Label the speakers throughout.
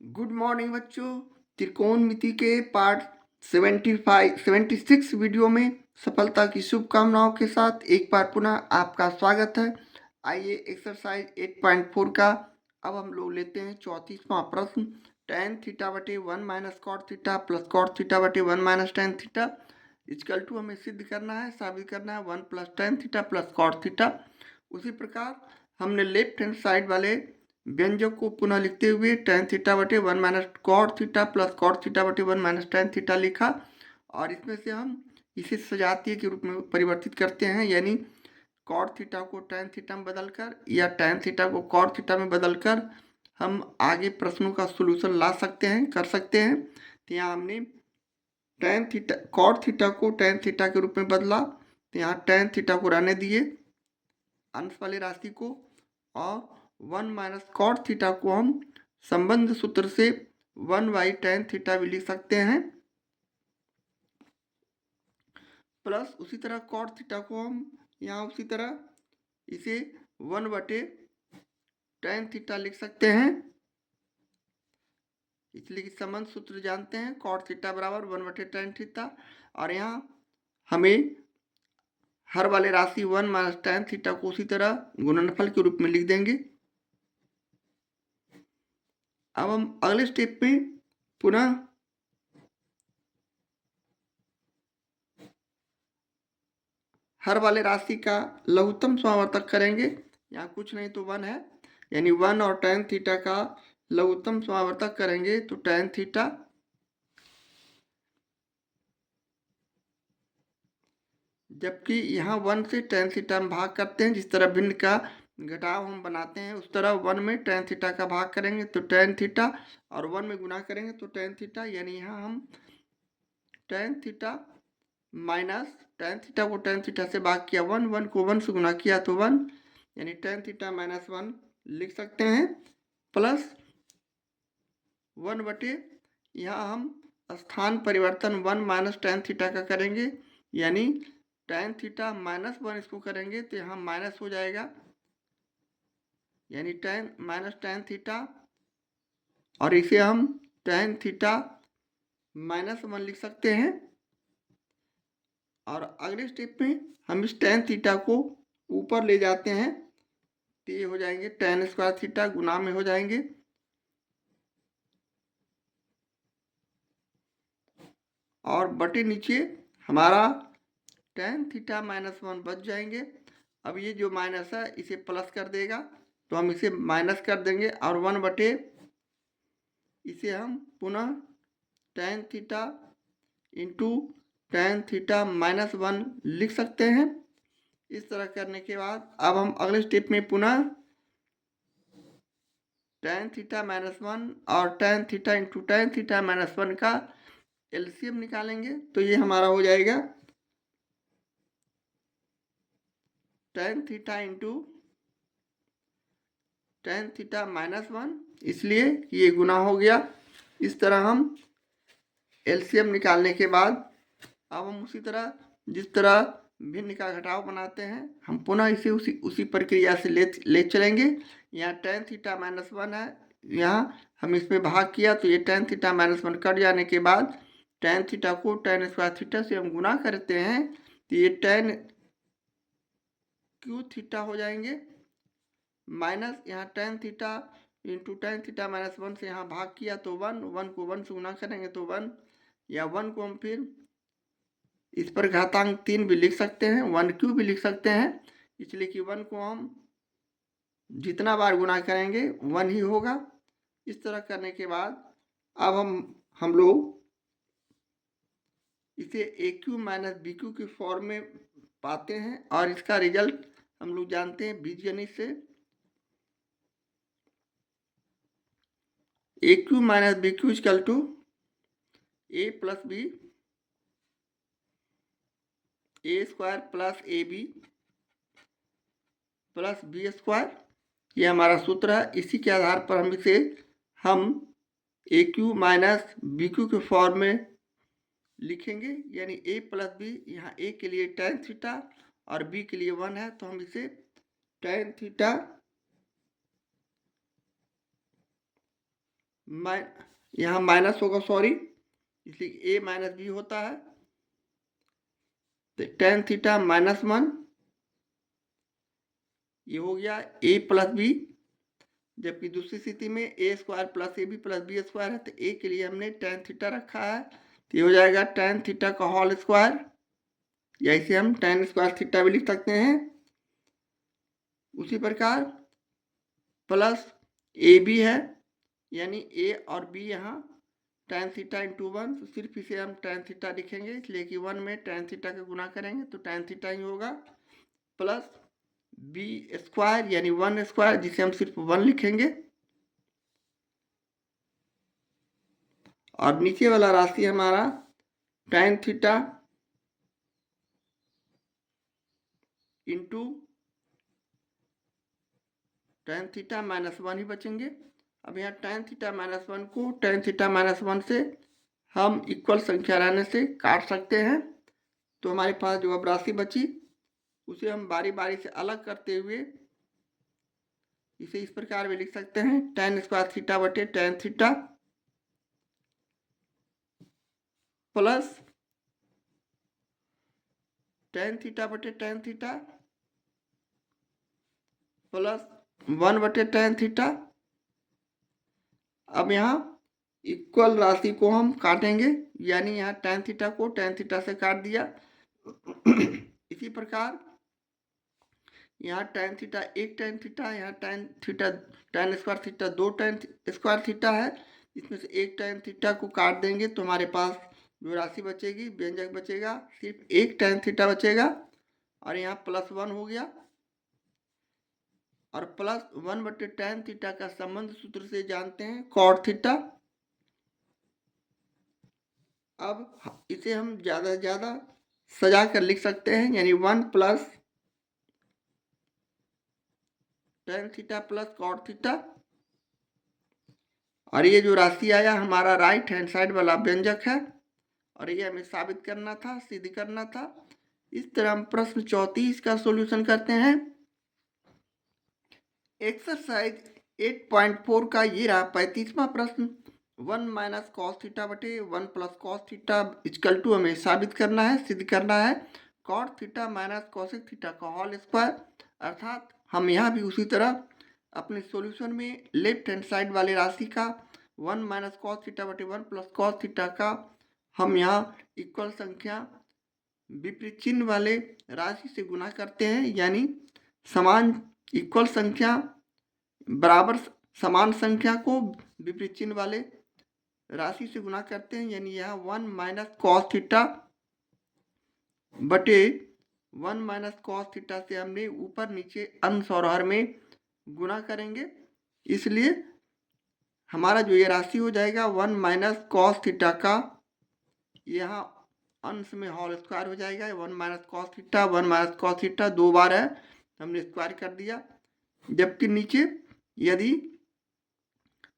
Speaker 1: Good morning बच्चों। त्रिकोणमिति के part 76 video में सफलता की शुभकामनाओं के साथ एक बार पुनः आपका स्वागत है। आइए एक्सरसाइज 8.4 का अब हम लोग लेते हैं 34वां प्रश्न। tan थीटा बटे 1 minus cot theta plus cot theta बटे 1 minus tan theta equal to हमें सिद्ध करना है, साबित करना है 1 plus tan theta plus cot theta. उसी प्रकार हमने लेफ्ट हैंड साइड वाले व्यंजक को पुनः लिखते हुए tan थीटा बटे 1 minus cot theta plus cot theta बटे 1 माइनस tan थीटा लिखा, और इसमें से हम इसे सजातीय के रूप में परिवर्तित करते हैं, यानी कॉट थीटा को tan थीटा में बदलकर या tan थीटा को कॉट थीटा में बदलकर हम आगे प्रश्नों का सॉल्यूशन ला सकते हैं, कर सकते हैं। तो यहाँ हमने tan थीटा कॉट थीटा को tan थीटा के रूप में बदला, तो यहाँ tan थीटा को रहने दिए अंश वाली राशि को, और 1 माइनस कॉट थीटा को हम संबंध सूत्र से 1 बाई tan थीटा भी लिख सकते हैं, प्लस उसी तरह कॉट थीटा को हम यहाँ उसी तरह इसे 1 बटे tan थीटा लिख सकते हैं, इसलिए कि संबंध सूत्र जानते हैं कॉट थीटा बराबर 1 बटे tan थीटा। और यहाँ हमें हर वाले राशि 1 माइनस tan थीटा को उसी तरह गुणनफल के रूप में लिख देंगे। अब हम अगले स्टेप में पुनः हर वाले राशि का लघुत्तम समावर्तक करेंगे। यहाँ कुछ नहीं तो 1 है, यानी 1 और tan थीटा का लघुत्तम समावर्तक करेंगे तो tan थीटा, जबकि यहाँ 1 से tan थीटा में भाग करते हैं, जिस तरह भिन्न का घटाव हम बनाते हैं उस तरह 1 में tan थीटा का भाग करेंगे तो tan थीटा, और 1 में गुना करेंगे तो tan थीटा, यानी यहाँ हम tan theta minus tan theta को tan थीटा से भाग किया 1 को 1 से गुना किया तो 1, यानी tan थीटा माइनस 1 लिख सकते हैं, प्लस 1 बटे यहाँ हम स्थान परिवर्तन 1 माइनस tan थीटा का करेंगे, यानी tan थीटा माइनस 1 इसको करेंगे तो यहाँ माइनस हो जाएगा, यानी tan माइनस tan थीटा, और इसे हम tan थीटा माइनस 1 लिख सकते हैं। और अगले स्टेप में हम इस tan थीटा को ऊपर ले जाते हैं तो ये हो जाएंगे tan स्क्वायर थीटा गुना में हो जाएंगे, और बटे नीचे हमारा tan थीटा माइनस 1 बच जाएंगे। अब ये जो माइनस है इसे प्लस कर देगा तो हम इसे माइनस कर देंगे, और 1 बटे इसे हम पुनः tan theta into tan theta minus 1 लिख सकते हैं। इस तरह करने के बाद अब हम अगले स्टेप में पुनः tan थीटा माइनस 1 और tan theta into tan theta minus 1 का एलसीएम निकालेंगे, तो ये हमारा हो जाएगा tan theta into tan theta minus 1, इसलिए ये गुना हो गया। इस तरह हम एलसीएम निकालने के बाद अब हम उसी तरह जिस तरह भिन्न का घटाव बनाते हैं हम पुनः इसे उसी प्रक्रिया से ले चलेंगे। यहाँ tan थीटा माइनस 1 है, यहाँ हम इसमें भाग किया तो ये tan थीटा माइनस 1 कट जाने के बाद tan थीटा को tan स्क्वायर थीटा से हम गुना करते हैं तो ये tan क्यू थीटा हो जाएंगे, माइनस यहाँ tan theta into tan theta minus 1 से यहाँ भाग किया तो 1 को 1 से गुना करेंगे तो 1, या 1 को हम फिर इस पर घातांक 3 भी लिख सकते हैं, 1 क्यू भी लिख सकते हैं, इसलिए कि 1 को हम जितना बार गुना करेंगे 1 ही होगा। इस तरह करने के बाद अब हम लोग इसे ए क्यू माइनस बी क्यू की फॉर्म में पाते हैं, और इसका रिजल्ट हम लोग जानते हैं बीजगणित से। A cube minus B cube equal to A plus B A square plus A B plus B square, ये हमारा सूत्र है। इसी के आधार पर हम A cube minus B cube के फॉर्म में लिखेंगे, यानी ए प्लस बी, यहाँ ए के लिए tan थीटा और बी के लिए 1 है तो हम इसे tan थीटा यहाँ माइनस होगा, सॉरी, इसलिए ए माइनस बी होता है। तो टेन थीटा माइनस वन, ये हो गया ए प्लस बी। जबकि दूसरी स्थिति में A square plus A B plus B square है, तो ए के लिए हमने टेन थीटा रखा है, तो ये हो जाएगा टेन थीटा का होल स्क्वायर, या इसे हम टेन स्क्वायर थीटा भी लिख सकते हैं। उसी प्रकार प्लस ए बी है, यानी ए और बी यहाँ टेन थीटा इंटू वन, तो सिर्फ इसे हम टेन थीटा लिखेंगे, इसलिए कि वन में टेन थीटा का गुना करेंगे तो टेन थीटा ही होगा। प्लस बी स्क्वायर यानी वन स्क्वायर, जिसे हम सिर्फ वन लिखेंगे, और नीचे वाला राशि हमारा ten theta into ten theta minus one ही बचेंगे। अब यहाँ टेन थीटा माइनस वन को टेन थीटा माइनस वन से हम इक्वल संख्या रहने से काट सकते हैं, तो हमारे पास जो अब राशि बची उसे हम बारी बारी से अलग करते हुए इसे इस प्रकार में लिख सकते हैं, टेन स्क्वायर थीटा बटे ten theta plus tan theta बटे टेन थीटा प्लस वन बटे टेन थीटा। अब यहाँ इक्वल राशि को हम काटेंगे, यानी यहाँ टेन थीटा को टेन थीटा से काट दिया। इसी प्रकार यहाँ टेन थीटा एक टेन थीटा, यहाँ ten theta tan square theta दो टेन स्क्वायर थीटा है, इसमें से एक टेन थीटा को काट देंगे तो हमारे पास जो राशि बचेगी, व्यंजक बचेगा, सिर्फ एक टेन थीटा बचेगा, और यहाँ प्लस वन हो गया, और प्लस वन बटे टेन थीटा का संबंध सूत्र से जानते हैं कॉट थीटा। अब इसे हम ज़्यादा से ज़्यादा सजा कर लिख सकते हैं, यानी one plus tan theta plus cot theta, और ये जो राशि आया हमारा राइट हैंड साइड वाला व्यंजक है, और ये हमें साबित करना था, सिद्ध करना था। इस तरह हम प्रश्न 34 का सॉल्यूशन करते हैं। एक्सरसाइज 8.4 का ये रहा 35वां प्रश्न। वन माइनस कॉस थीटा बटे one plus cos theta equal to हमें साबित करना है, सिद्ध करना है cot theta minus cosec theta का होल स्क्वायर। अर्थात हम यहाँ भी उसी तरह अपने सॉल्यूशन में लेफ्ट हैंड साइड वाले राशि का वन माइनस कॉस थीटा बटे वन प्लस कॉस थीटा का हम यहाँ इक्वल संख्या विपरीत चिन्ह वाले राशि से गुना करते हैं, यानी समान इक्वल संख्या बराबर समान संख्या को विपरीत चिन्ह वाले राशि से गुना करते हैं, यानी यहाँ वन माइनस कॉस थीटा बटे वन माइनस कॉस थीटा से हमने ऊपर नीचे अंश और हर में गुना करेंगे, इसलिए हमारा जो ये राशि हो जाएगा वन माइनस कॉस थीटा का यहाँ अंश में होल स्क्वायर हो जाएगा। वन माइनस कॉस थीटा दो बार है, हमने स्क्वायर कर दिया। जबकि नीचे यदि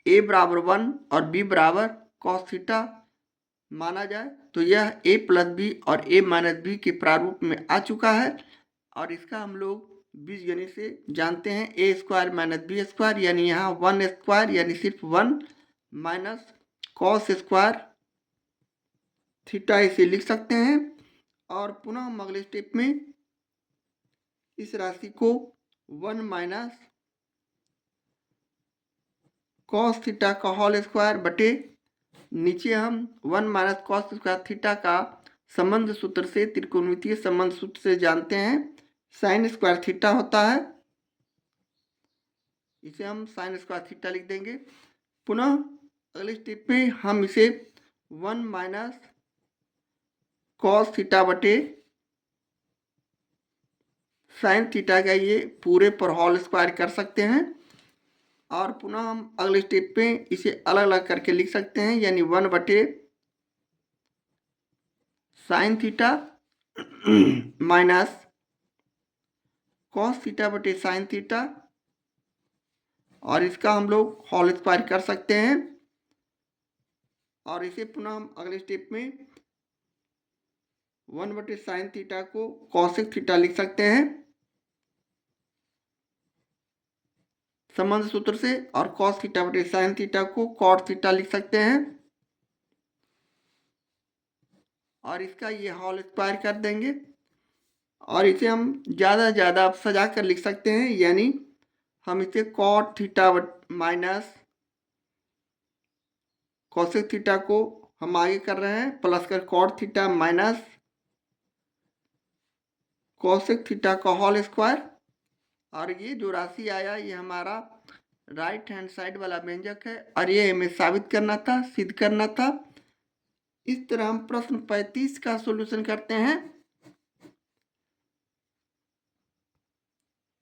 Speaker 1: a बराबर वन और b बराबर कॉस थीटा माना जाए तो यह a प्लस बी और a माइनस बी के प्रारूप में आ चुका है, और इसका हम लोग बीजगणित से जानते हैं a square minus B square, यानी यहाँ वन स्क्वायर यानी सिर्फ one minus cos square theta इसे लिख सकते हैं। और पुनः हम अगले स्टेप में इस राशि को वन माइनस कॉस थीटा का होल स्क्वायर बटे नीचे हम one minus cos square theta का संबंध सूत्र से त्रिकोणमितीय संबंध सूत्र से जानते हैं साइन स्क्वायर थीटा होता है, इसे हम साइन स्क्वायर थीटा लिख देंगे। पुनः अगले स्टेप में हम इसे वन माइनस कॉस थीटा बटे साइन थीटा का ये पूरे पर होल स्क्वायर कर सकते हैं, और पुनः हम अगले स्टेप पे इसे अलग अलग करके लिख सकते हैं, यानी वन बटे sine theta minus cos theta बटे साइन थीटा, और इसका हम लोग होल स्क्वायर कर सकते हैं, और इसे पुनः हम अगले स्टेप में वन बटे साइन थीटा को कॉसेक थीटा लिख सकते हैं। संबंध सूत्र से, और कॉस थीटा बटे साइन थीटा को कॉट थीटा लिख सकते हैं, और इसका ये होल स्क्वायर कर देंगे, और इसे हम ज़्यादा सजा कर लिख सकते हैं, यानी हम इसे cot theta minus cosec theta को हम आगे कर रहे हैं प्लस कर cot theta minus cosec theta का होल स्क्वायर, और ये जो राशि आया ये हमारा राइट हैंड साइड वाला व्यंजक है, और ये हमें साबित करना था, सिद्ध करना था। इस तरह हम प्रश्न 35 का सॉल्यूशन करते हैं।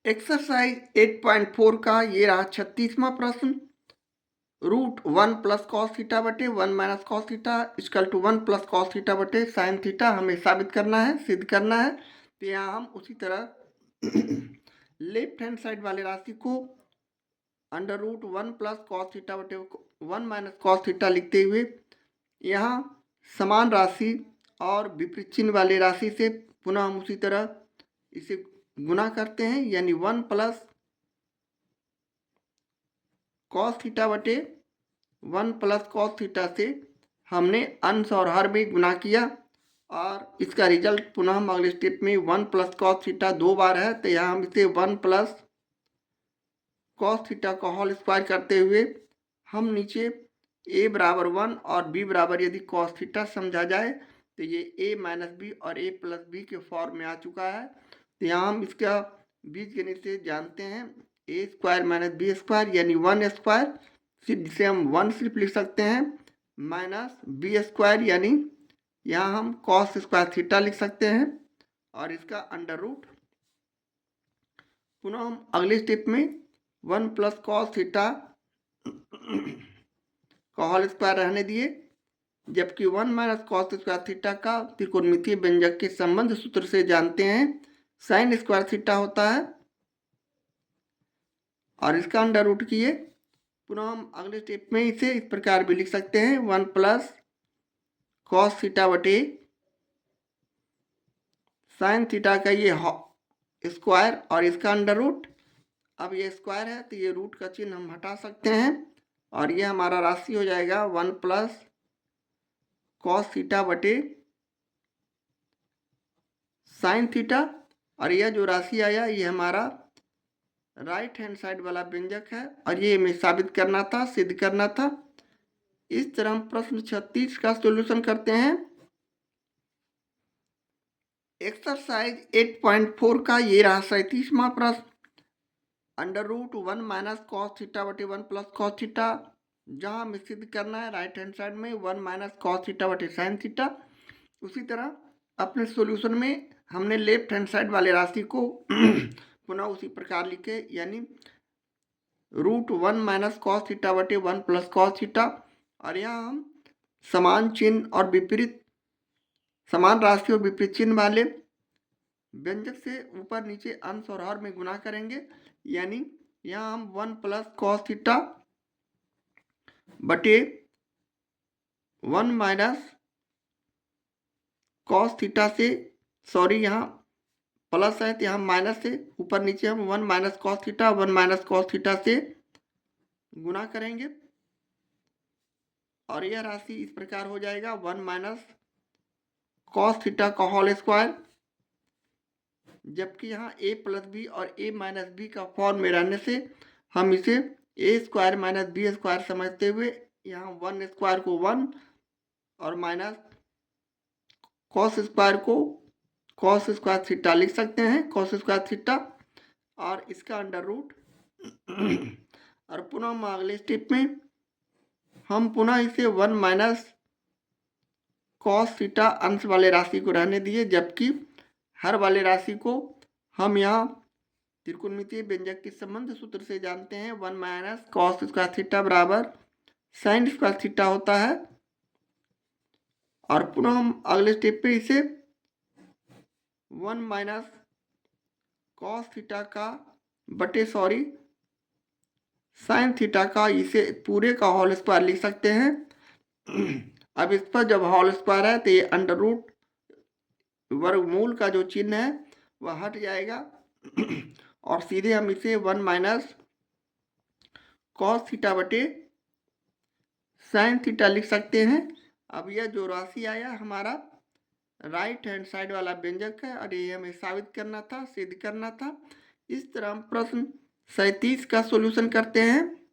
Speaker 1: एक्सरसाइज 8.4 का ये रहा 36वां प्रश्न। √1 प्लस कॉस थीटा बटे 1 minus cos theta equal to 1 plus cos theta बटे साइन थीटा हमें साबित करना है, सिद्ध करना है। तो यहाँ हम उसी तरह लेफ्ट हैंड साइड वाले राशि को √1 प्लस कॉस थीटा बटे 1 माइनस कॉस थीटा लिखते हुए यहाँ समान राशि और विपरीत चिन्ह वाली राशि से पुनः हम उसी तरह इसे गुना करते हैं, यानी 1 प्लस कॉस थीटा बटे 1 प्लस कॉस थीटा से हमने अंश और हर में गुना किया, और इसका रिजल्ट पुनः हम अगले स्टेप में 1 प्लस कॉस थीटा 2 बार है, तो यहाँ हम इसे 1 प्लस कॉस थीटा का होल स्क्वायर करते हुए हम नीचे a बराबर 1 और b बराबर यदि कॉस थीटा समझा जाए तो ये a माइनस बी और a प्लस बी के फॉर्म में आ चुका है। तो यहाँ हम इसका बीजगणित से जानते हैं a square minus B square यानी 1 स्क्वायर, जिसे हम 1 सिर्फ लिख सकते हैं, माइनस बी स्क्वायर यानी यहाँ हम कॉस स्क्वायर थीटा लिख सकते हैं, और इसका अंडर रूट पुनः हम अगले स्टेप में 1 प्लस कॉस थीटा का होल स्क्वायर रहने दिए, जबकि 1 माइनस कॉस स्क्वायर थीटा का त्रिकोणमितीय व्यंजक के संबंध सूत्र से जानते हैं साइन स्क्वायर थीटा होता है, और इसका अंडर रूट किए पुनः हम अगले स्टेप में इसे इस प्रकार भी लिख सकते हैं 1 प्लस कॉस थीटा बटे साइन थीटा का ये स्क्वायर और इसका अंडर रूट। अब ये स्क्वायर है तो ये रूट का चिन्ह हम हटा सकते हैं, और ये हमारा राशि हो जाएगा 1 प्लस कॉस थीटा बटे साइन थीटा, और यह जो राशि आया ये हमारा राइट हैंड साइड वाला व्यंजक है, और ये हमें साबित करना था, सिद्ध करना था। इस तरह हम प्रश्न 36 का सॉल्यूशन करते हैं। एक्सरसाइज 8.4 का ये रहा 37वां प्रश्न। √1 माइनस कॉस थीटा बटे 1 प्लस कॉस थीटा, जहाँ हमें सिद्ध करना है राइट हैंड साइड में 1 माइनस कॉस थीटा बटे साइन थीटा। उसी तरह अपने सॉल्यूशन में हमने लेफ्ट हैंड साइड वाले राशि को पुनः उसी प्रकार लिखे, यानी √1 माइनस कॉस थीटा बटे 1 प्लस कॉस थीटा, और यहाँ हम समान चिन्ह और विपरीत समान राशि और विपरीत चिन्ह वाले व्यंजक से ऊपर नीचे अंश और हर में गुना करेंगे, यानी यहाँ हम 1 प्लस कॉस थीटा बटे 1 माइनस कॉस थीटा से, सॉरी यहाँ प्लस है तो यहाँ माइनस से ऊपर नीचे हम 1 minus cos theta 1 minus cos theta से गुना करेंगे, और यह राशि इस प्रकार हो जाएगा 1 माइनस कॉस थीटा का होल स्क्वायर, जबकि यहाँ a प्लस बी और a माइनस बी का फॉर्म में रहने से हम इसे a square minus B square समझते हुए यहाँ 1 स्क्वायर को 1 और माइनस कॉस स्क्वायर को कॉस स्क्वायर थीटा लिख सकते हैं, कॉस स्क्वायर थीटा, और इसका अंडर रूट। और पुनः हम अगले स्टेप में हम पुनः इसे 1 माइनस कॉस थीटा अंश वाले राशि को रहने दिए, जबकि हर वाले राशि को हम यहाँ त्रिकोणमितीय व्यंजक के संबंध सूत्र से जानते हैं 1 माइनस कॉस स्क्वायर थीटा बराबर साइन स्क्वायर थीटा होता है, और पुनः हम अगले स्टेप पे इसे 1 माइनस कॉस थीटा का बटे साइन थीटा का इसे पूरे का होल स्क्वायर लिख सकते हैं। अब इस पर जब होल स्क्वायर है तो ये अंडर रूट वर्गमूल का जो चिन्ह है वह हट जाएगा, और सीधे हम इसे 1 माइनस कॉस थीटा बटे साइन थीटा लिख सकते हैं। अब यह जो राशि आया हमारा राइट हैंड साइड वाला व्यंजक है और ये हमें साबित करना था, सिद्ध करना था। इस तरह हम प्रश्न 37 का सॉल्यूशन करते हैं।